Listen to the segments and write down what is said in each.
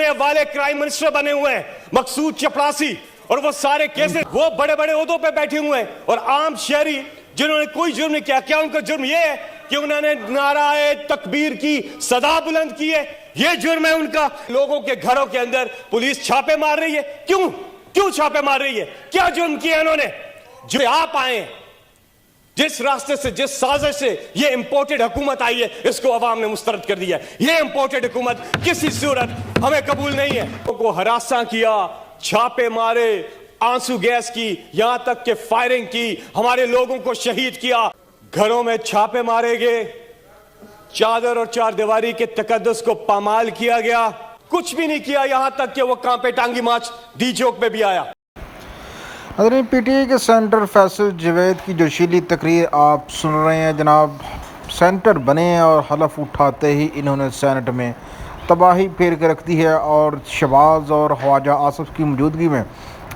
کرنے والے crime minister بنے ہوئے ہیں, مقصود چپڑاسی, اور وہ سارے کیسز وہ بڑے بڑے عہدوں پہ بیٹھے ہوئے ہیں, اور عام شہری جنہوں نے کوئی جرم نہیں کیا, کیا ان کا جرم یہ ہے کہ انہوں نے نعرہ تکبیر کی صدا بلند کی ہے؟ یہ جرم ہے ان کا. لوگوں کے گھروں کے اندر پولیس چھاپے مار رہی ہے, کیوں چھاپے مار رہی ہے؟ کیا جرم کیا انہوں نے؟ جو آپ آئے ہیں, جس راستے سے, جس سازش سے یہ امپورٹڈ حکومت آئی ہے, اس کو عوام نے مسترد کر دیا ہے. یہ امپورٹڈ حکومت کسی صورت ہمیں قبول نہیں ہے. کو ہراساں کیا, چھاپے مارے, آنسو گیس کی, یہاں تک کہ فائرنگ کی, ہمارے لوگوں کو شہید کیا. گھروں میں چھاپے مارے گئے, چادر اور چار دیواری کے تقدس کو پامال کیا گیا, کچھ بھی نہیں کیا, یہاں تک کہ وہ کانپے ٹانگی مارچ ڈی چوک پہ بھی آیا. حضرین, پی ٹی آئی کے سینٹر فیصل جوید کی جوشیلی تقریر آپ سن رہے ہیں. جناب سینٹر بنے ہیں اور حلف اٹھاتے ہی انہوں نے سینٹ میں تباہی پھیر کے رکھ دی ہے, اور شہباز اور خواجہ آصف کی موجودگی میں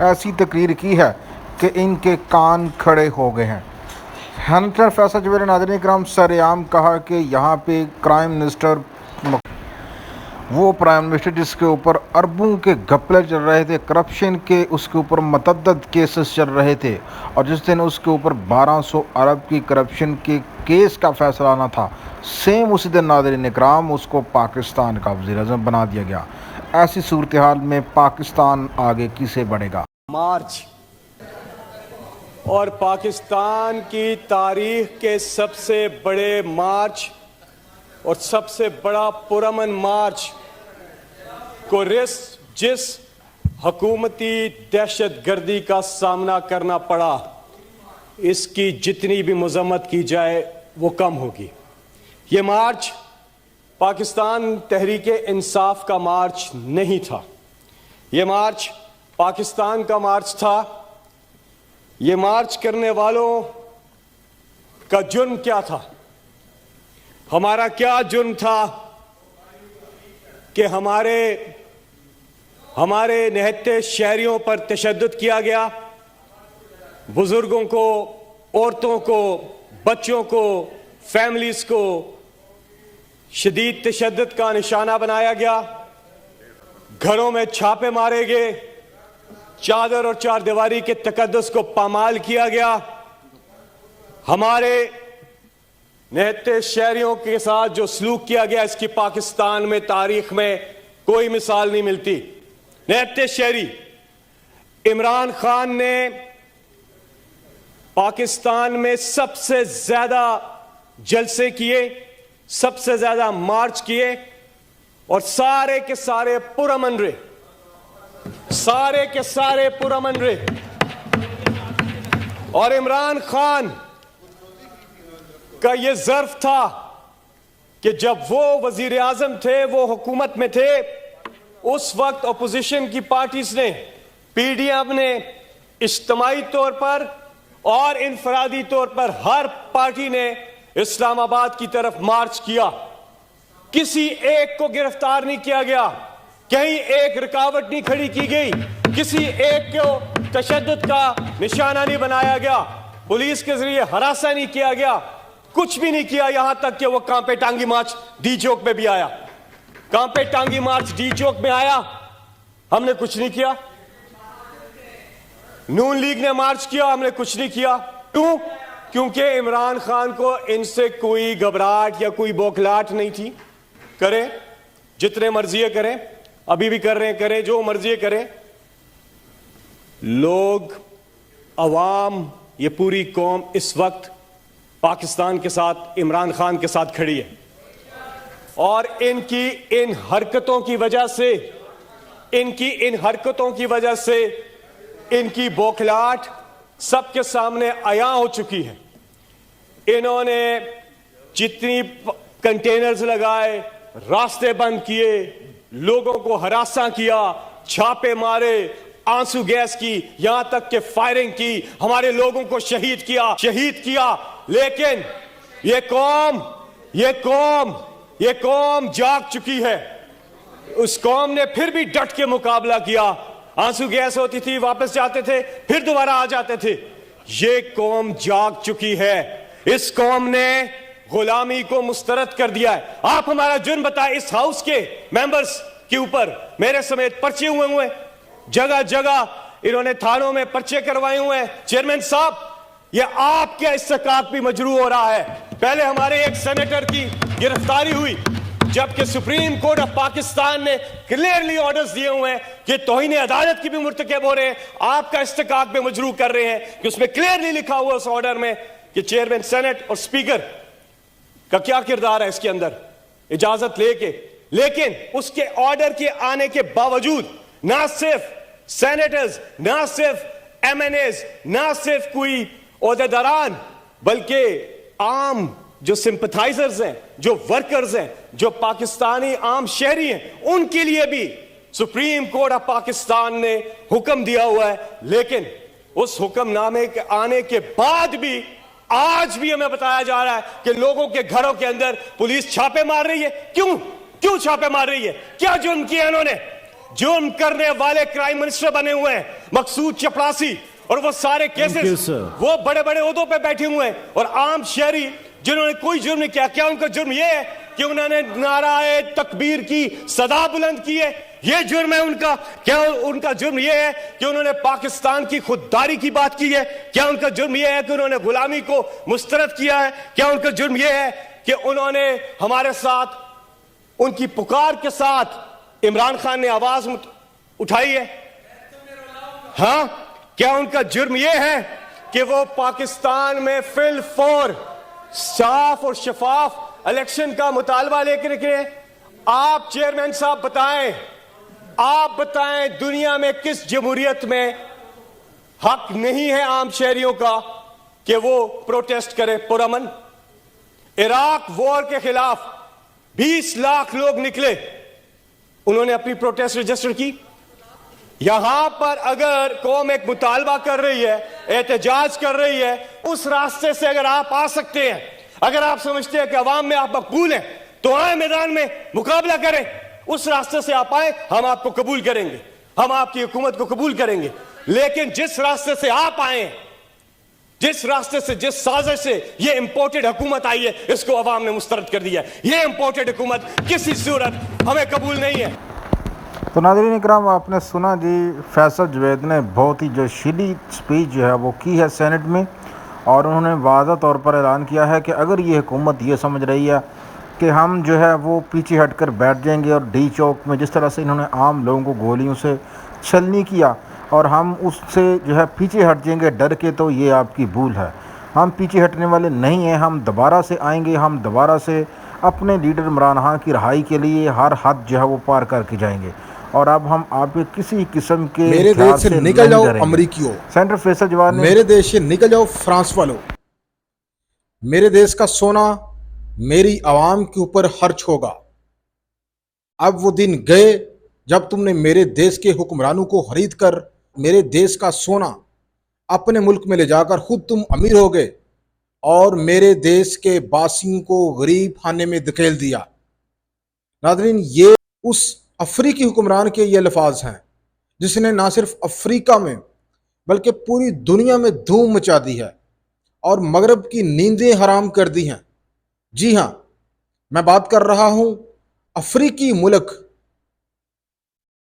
ایسی تقریر کی ہے کہ ان کے کان کھڑے ہو گئے ہیں. سینٹر فیصل جوید نے ناظرین اکرام سر عام کہا کہ یہاں پہ کرائم منسٹر, وہ پرائم منسٹر جس کے اوپر اربوں کے گھپلے چل رہے تھے, کرپشن کے اس کے اوپر متعدد کیسز چل رہے تھے, اور جس دن اس کے اوپر 1200 ارب کی کرپشن کے کیس کا فیصلہ آنا تھا, سیم اسی دن ناظرین اکرام اس کو پاکستان کا وزیر اعظم بنا دیا گیا. ایسی صورتحال میں پاکستان آگے کسے بڑھے گا؟ مارچ اور پاکستان کی تاریخ کے سب سے بڑے مارچ اور سب سے بڑا پرامن مارچ کو جس حکومتی دہشت گردی کا سامنا کرنا پڑا, اس کی جتنی بھی مذمت کی جائے وہ کم ہوگی. یہ مارچ پاکستان تحریک انصاف کا مارچ نہیں تھا, یہ مارچ پاکستان کا مارچ تھا. یہ مارچ کرنے والوں کا جرم کیا تھا؟ ہمارا کیا جرم تھا کہ ہمارے نہتے شہریوں پر تشدد کیا گیا, بزرگوں کو, عورتوں کو, بچوں کو, فیملیز کو شدید تشدد کا نشانہ بنایا گیا, گھروں میں چھاپے مارے گئے, چادر اور چار دیواری کے تقدس کو پامال کیا گیا. ہمارے نہتے شہریوں کے ساتھ جو سلوک کیا گیا, اس کی پاکستان میں تاریخ میں کوئی مثال نہیں ملتی. نہتے شہری, عمران خان نے پاکستان میں سب سے زیادہ جلسے کیے, سب سے زیادہ مارچ کیے, اور سارے کے سارے پرامن رہے, سارے کے سارے پرامن رہے. اور عمران خان کا یہ ظرف تھا کہ جب وہ وزیر اعظم تھے, وہ حکومت میں تھے, اس وقت اپوزیشن کی پارٹیز نے, پی ڈی ایم نے اجتماعی طور پر اور انفرادی طور پر ہر پارٹی نے اسلام آباد کی طرف مارچ کیا. کسی ایک کو گرفتار نہیں کیا گیا, کہیں ایک رکاوٹ نہیں کھڑی کی گئی, کسی ایک کو تشدد کا نشانہ نہیں بنایا گیا, پولیس کے ذریعے ہراساں نہیں کیا گیا, کچھ بھی نہیں کیا. یہاں تک کہ وہ کانپے ٹانگی مارچ ڈی چوک پہ بھی آیا, کانپے ٹانگی مارچ ڈی چوک میں آیا, ہم نے کچھ نہیں کیا. نون لیگ نے مارچ کیا, ہم نے کچھ نہیں کیا. کیوں؟ کیونکہ عمران خان کو ان سے کوئی گھبراہٹ یا کوئی بوکھلاہٹ نہیں تھی. کریں جتنے مرضی کریں, ابھی بھی کر رہے ہیں, کریں جو مرضی کریں. لوگ, عوام, یہ پوری قوم اس وقت پاکستان کے ساتھ, عمران خان کے ساتھ کھڑی ہے, اور ان کی ان حرکتوں کی وجہ سے, ان کی بوکھلاہٹ سب کے سامنے عیاں ہو چکی ہے. انہوں نے جتنی کنٹینرز لگائے, راستے بند کیے, لوگوں کو ہراساں کیا, چھاپے مارے, آنسو گیس کی, یہاں تک کہ فائرنگ کی, ہمارے لوگوں کو شہید کیا. لیکن یہ قوم جاگ چکی ہے. اس قوم نے پھر بھی ڈٹ کے مقابلہ کیا. آنسو گیس ہوتی تھی, واپس جاتے تھے, پھر دوبارہ آ جاتے تھے. یہ قوم جاگ چکی ہے. اس قوم نے غلامی کو مسترد کر دیا ہے. آپ ہمارا جرم بتائیں, اس ہاؤس کے ممبرز के ऊपर मेरे समेत पर्चे हुए हैं, जगह जगह इन्होंने थानों में पर्चे करवाए हुए हैं। चेयरमैन साहब, ये आपके इस्तेकाक भी मजरू हो रहा है। पहले हमारे एक सेनेटर की गिरफ्तारी हुई, जबकि सुप्रीम कोर्ट ऑफ पाकिस्तान ने क्लियरली ऑर्डर्स दिए हुए हैं कि तौहीन अदालत की भी मुर्तकब हो रहे हैं, आपका इस्तेकाक भी मजरू कर रहे हैं कि उसमें क्लियरली लिखा हुआ उस ऑर्डर में कि चेयरमैन सेनेट और स्पीकर का क्या किरदार है इसके अंदर, इजाजत लेके। लेकिन उसके ऑर्डर के आने के बावजूद ना सिर्फ सेनेटर्स, ना सिर्फ एमएनएज, ना सिर्फ कोई ओहदेदारान, बल्कि आम जो सिंपथाइजर्स हैं, जो वर्कर्स हैं, जो पाकिस्तानी आम शहरी हैं, उनके लिए भी सुप्रीम कोर्ट ऑफ पाकिस्तान ने हुक्म दिया हुआ है। लेकिन उस हुक्मनामे के आने के बाद भी आज भी हमें बताया जा रहा है कि लोगों के घरों के अंदर पुलिस छापे मार रही है। क्यों छापे मार रही है? क्या जुर्म किया इन्होंने? जुर्म करने वाले क्राइम मिनिस्टर बने हुए हैं मकसूद चपरासी, और वो सारे केसेस वो बड़े बड़े ओहदों पे बैठे हुए हैं, और आम शहरी जिन्होंने कोई जुर्म नहीं किया। क्या उनका जुर्म यह है कि उन्होंने नाराए तकबीर की सदा बुलंद की है? यह जुर्म है उनका? क्या उनका जुर्म यह है कि उन्होंने पाकिस्तान की खुददारी की बात की है? क्या उनका जुर्म यह है कि उन्होंने गुलामी को मुस्तरद किया है? क्या उनका जुर्म यह है कि उन्होंने हमारे साथ, उनकी पुकार के साथ इमरान खान ने आवाज उठाई है? हाँ, क्या उनका जुर्म यह है कि वो पाकिस्तान में फिल फौर साफ और शफाफ इलेक्शन का मुतालबा लेकर निकले? आप चेयरमैन साहब बताएं, आप बताएं दुनिया में किस जमहूरियत में हक नहीं है आम शहरियों का कि वो प्रोटेस्ट करे पुरअमन? इराक वॉर के खिलाफ 20 लाख लोग निकले, उन्होंने अपनी प्रोटेस्ट रजिस्टर की। यहां पर अगर कौम एक मुतालबा कर रही है, एहतजाज कर रही है, उस रास्ते से अगर आप आ सकते हैं, अगर आप समझते हैं कि अवाम में आप मकबूल हैं, तो आए मैदान में मुकाबला करें। उस रास्ते से आप आए, हम आपको कबूल करेंगे, हम आपकी हुकूमत को कबूल करेंगे। लेकिन जिस रास्ते से आप आए, जिस रास्ते से, जिस साजिश से ये इंपोर्टेड हुकूमत आई है, इसको अवाम ने मुस्तरद कर दिया है। ये इंपोर्टेड हुकूमत किसी सूरत हमें कबूल नहीं है। तो नाज़रीन इकराम, आपने सुना जी, फैसल जवेद ने बहुत ही जोशीली स्पीच जो है वो की है सेनेट में, और उन्होंने वाज़ा तौर पर ऐलान किया है कि अगर ये हुकूमत ये समझ रही है कि हम जो है वो पीछे हटकर बैठ जाएंगे और डी चौक में जिस तरह से इन्होंने आम लोगों को गोलियों से छलनी किया और हम उससे जो है पीछे हट जाएंगे डर के, तो ये आपकी भूल है। हम पीछे हटने वाले नहीं हैं, हम दोबारा से आएंगे, हम दोबारा से अपने लीडर इमरान खान की रहाई के लिए हर हद जो है वो पार करके जाएंगे। और अब हम आप किसी किस्म के मेरे देश से निकल जाओ अमरीकियों, सेंटर फैसल जवाद ने मेरे देश से निकल जाओ फ्रांस वालों, मेरे देश का सोना मेरी आवाम के ऊपर खर्च होगा। अब वो दिन गए जब तुमने मेरे देश के हुक्मरानों को खरीद कर मेरे देश का सोना अपने मुल्क में ले जाकर खुद तुम अमीर हो गए और मेरे देश के बासियों को गरीब खाने में धकेल दिया। नाज़रीन, ये उस अफ्रीकी हुक्मरान के ये अल्फाज हैं जिसने ना सिर्फ अफ्रीका में बल्कि पूरी दुनिया में धूम मचा दी है और मगरब की नींदें हराम कर दी हैं। जी हाँ, मैं बात कर रहा हूं अफ्रीकी मुल्क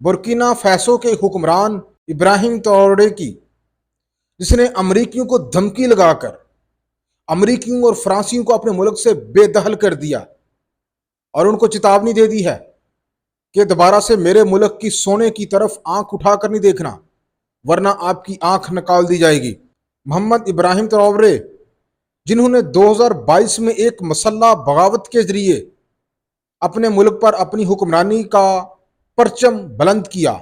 बुर्किना फैसो के हुक्मरान इब्राहिम ट्रौरे की, जिसने अमरीकियों को धमकी लगाकर अमरीकियों और फ्रांसियों को अपने मुल्क से बेदखल कर दिया और उनको चेतावनी दे दी है कि दोबारा से मेरे मुल्क की सोने की तरफ आंख उठाकर नहीं देखना, वरना आपकी आंख निकाल दी जाएगी। मोहम्मद इब्राहिम ट्रौरे, जिन्होंने 2022 में एक मसल्ला बगावत के जरिए अपने मुल्क पर अपनी हुक्मरानी का परचम बुलंद किया,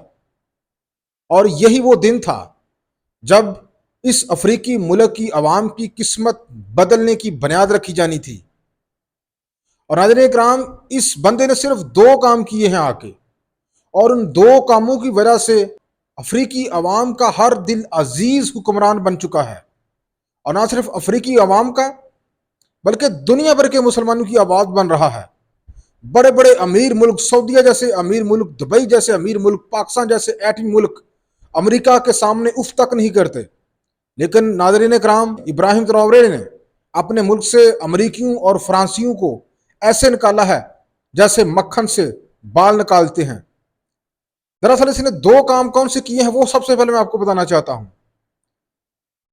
और यही वो दिन था जब इस अफ्रीकी मुल्क की आवाम की किस्मत बदलने की बुनियाद रखी जानी थी। और नाज़रीन इकराम, इस बंदे ने सिर्फ 2 काम किए हैं आके, और उन 2 कामों की वजह से अफ्रीकी अवाम का हर दिल अजीज हुक्मरान बन चुका है। और ना सिर्फ अफ्रीकी अवाम का बल्कि दुनिया भर के मुसलमानों की आवाज़ बन रहा है। बड़े बड़े अमीर मुल्क, सऊदीया जैसे अमीर मुल्क, दुबई जैसे अमीर मुल्क, पाकिस्तान जैसे एटमी मुल्क अमेरिका के सामने उफ तक नहीं करते। लेकिन नाज़रीन इकराम, इब्राहिम ट्रौरे ने अपने मुल्क से अमरीकियों और फ्रांसियों को ऐसे निकाला है जैसे मक्खन से बाल निकालते हैं। दरअसल इसने दो काम कौन से किए हैं वो सबसे पहले मैं आपको बताना चाहता हूं।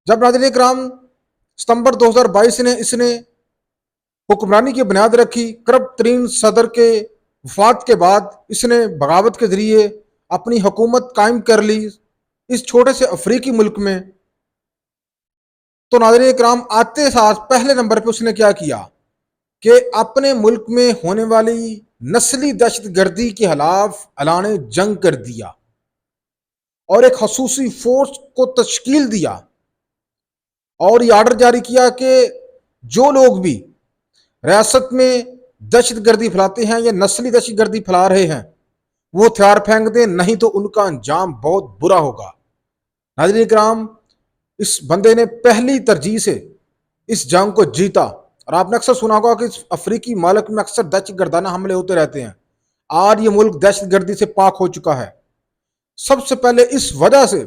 जब नाज़रीन इकराम सितंबर 2022 ने इसने हुक्मरानी की बुनियाद रखी, करप्ट तरीन सदर के वफात के बाद इसने बगावत के जरिए अपनी हुकूमत कायम कर ली इस छोटे से अफ्रीकी मुल्क में। तो नाज़रीन इकराम आते साथ पहले नंबर पे उसने क्या किया कि अपने मुल्क में होने वाली नस्ली दहशतगर्दी के खिलाफ ऐलान जंग कर दिया और एक खसूसी फोर्स को तश्कील दिया और ये आर्डर जारी किया कि जो लोग भी रियासत में दहशतगर्दी फैलाते हैं या नस्ली दहशतगर्दी फैला रहे हैं वो हथियार फेंक दें, नहीं तो उनका अंजाम बहुत बुरा होगा। नाज़रीन इकराम इस बंदे ने पहली तरजीह से इस जंग को जीता और आपने अक्सर सुना होगा कि इस अफ्रीकी मुल्क में अक्सर दहशतगर्दाना हमले होते रहते हैं। आज ये मुल्क दहशतगर्दी से पाक हो चुका है। सबसे पहले इस वजह से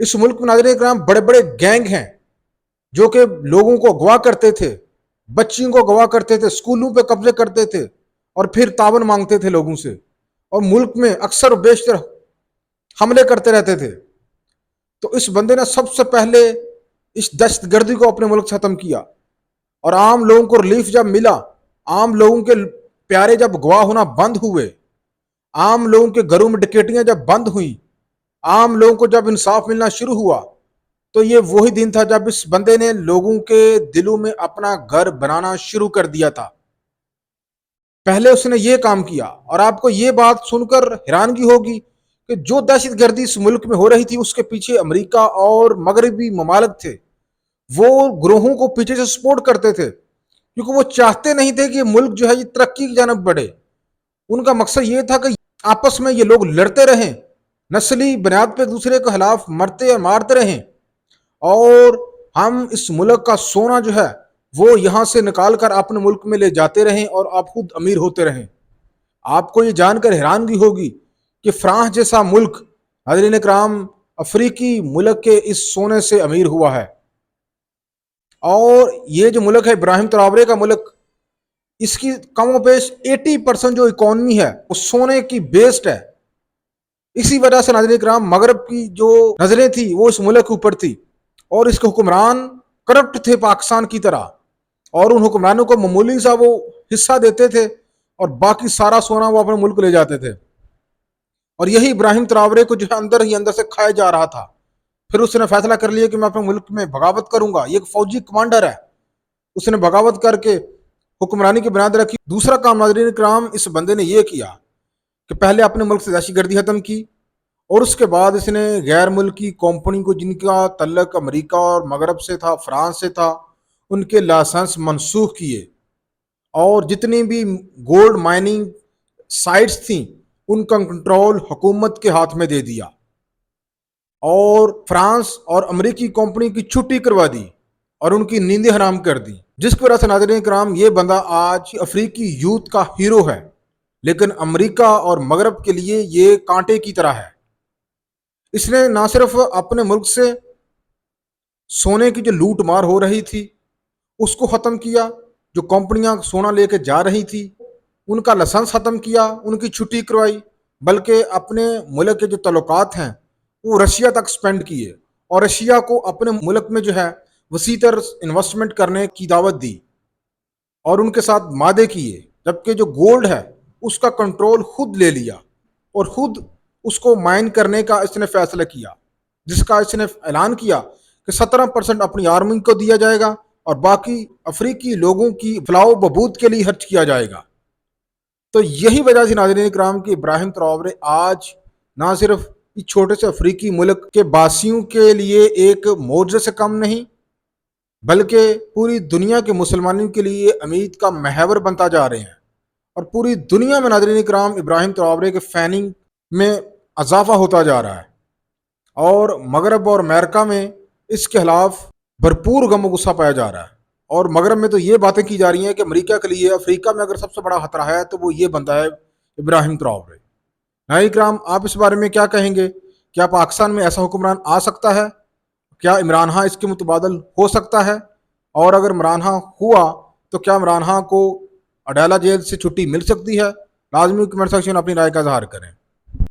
इस मुल्क में नाज़रीन इकराम बड़े बड़े गैंग हैं जो कि लोगों को अगवा करते थे, बच्चियों को अगवा करते थे, स्कूलों पे कब्जे करते थे और फिर तावन मांगते थे लोगों से और मुल्क में अक्सर बेशतर हमले करते रहते थे। तो इस बंदे ने सबसे पहले इस दहशतगर्दी को अपने मुल्क से खत्म किया और आम लोगों को रिलीफ जब मिला, आम लोगों के प्यारे जब गवाह होना बंद हुए, आम लोगों के घरों में डकैतियां जब बंद हुई, आम लोगों को जब इंसाफ मिलना शुरू हुआ, तो ये वही दिन था जब इस बंदे ने लोगों के दिलों में अपना घर बनाना शुरू कर दिया था। पहले उसने ये काम किया और आपको ये बात सुनकर हैरानगी होगी कि जो दहशतगर्दी इस मुल्क में हो रही थी उसके पीछे अमेरिका और मगरबी ममालिक थे। वो ग्रोहों को पीछे से सपोर्ट करते थे क्योंकि वो चाहते नहीं थे कि ये मुल्क जो है ये तरक्की की जानब बढ़े। उनका मकसद ये था कि आपस में ये लोग लड़ते रहें, नस्ली बुनियाद पे दूसरे के खिलाफ मरते और मारते रहें और हम इस मुल्क का सोना जो है वो यहाँ से निकाल कर अपने मुल्क में ले जाते रहें और आप खुद अमीर होते रहें। आपको ये जानकर हैरानगी होगी कि फ्रांस जैसा मुल्क नाज़रीन इकराम अफ्रीकी मुल्क के इस सोने से अमीर हुआ है। और ये जो मुल्क है इब्राहिम ट्रावरे का मुल्क, इसकी कमो पेश 80% जो इकॉनमी है वो सोने की बेस्ड है। इसी वजह से नाज़रीन इकराम मगरब की जो नजरें थी वो इस मुल्क के ऊपर थी और इसके हुक्मरान करप्ट थे पाकिस्तान की तरह और उन हुक्मरानों को मामूली सा वो हिस्सा देते थे और बाकी सारा सोना वो अपने मुल्क को ले जाते थे। और यही इब्राहिम ट्रावरे को जो है अंदर ही अंदर से खाया जा रहा था। फिर उसने फैसला कर लिया कि मैं अपने मुल्क में बगावत करूंगा। ये एक फौजी कमांडर है, उसने बगावत करके हुक्मरानी की बुनियाद रखी। दूसरा काम नाज़रीन इकराम इस बंदे ने यह किया कि पहले अपने मुल्क से दहशतगर्दी खत्म की और उसके बाद इसने गैर मुल्की कंपनी को जिनका तल्लक अमेरिका और मगरब से था, फ्रांस से था, उनके लाइसेंस मनसूख किए और जितनी भी गोल्ड माइनिंग साइट्स थी उनका कंट्रोल हुकूमत के हाथ में दे दिया और फ्रांस और अमेरिकी कंपनी की छुट्टी करवा दी और उनकी नींदें हराम कर दी, जिसकी वजह से नाज़रीन इकराम ये बंदा आज अफ्रीकी यूथ का हीरो है, लेकिन अमेरिका और मगरब के लिए ये कांटे की तरह है। इसने ना सिर्फ अपने मुल्क से सोने की जो लूट मार हो रही थी उसको ख़त्म किया, जो कंपनियां सोना लेके जा रही थी उनका लाइसेंस ख़त्म किया, उनकी छुट्टी करवाई, बल्कि अपने मुल्क के जो तल्लुकात हैं वो रशिया तक स्पेंड किए और रशिया को अपने मुल्क में जो है वसीतर इन्वेस्टमेंट करने की दावत दी और उनके साथ मादे किए, जबकि जो गोल्ड है उसका कंट्रोल खुद ले लिया और खुद उसको माइन करने का इसने फैसला किया, जिसका इसने ऐलान किया कि 17% अपनी आर्मी को दिया जाएगा और बाकी अफ्रीकी लोगों की फलाह बहबूद के लिए खर्च किया जाएगा। तो यही वजह से नाज़रीन इकराम की इब्राहिम ट्रावरे आज ना सिर्फ इस छोटे से अफ्रीकी मुल्क के बासियों के लिए एक मोर्जे से कम नहीं, बल्कि पूरी दुनिया के मुसलमानों के लिए उम्मीद का महवर बनता जा रहे हैं और पूरी दुनिया में नाज़रीन इकराम इब्राहिम ट्रावरे के फैनिंग में इजाफा होता जा रहा है और मगरब और अमेरिका में इसके खिलाफ भरपूर गम गुस्सा पाया जा रहा है। और मगरब में तो ये बातें की जा रही हैं कि अमेरिका के लिए अफ्रीका में अगर सबसे बड़ा खतरा है तो वो ये बंदा है इब्राहिम ट्रावरे। नाज़रीन इकराम, आप इस बारे में क्या कहेंगे? क्या पाकिस्तान में ऐसा हुक्मरान आ सकता है? क्या इमरान खान इसके मुतबादल हो सकता है? और अगर इमरान खान हुआ तो क्या इमरान खान को अडाला जेल से छुट्टी मिल सकती है? लाजमी कमेंट सेक्शन अपनी राय का इजहार करें।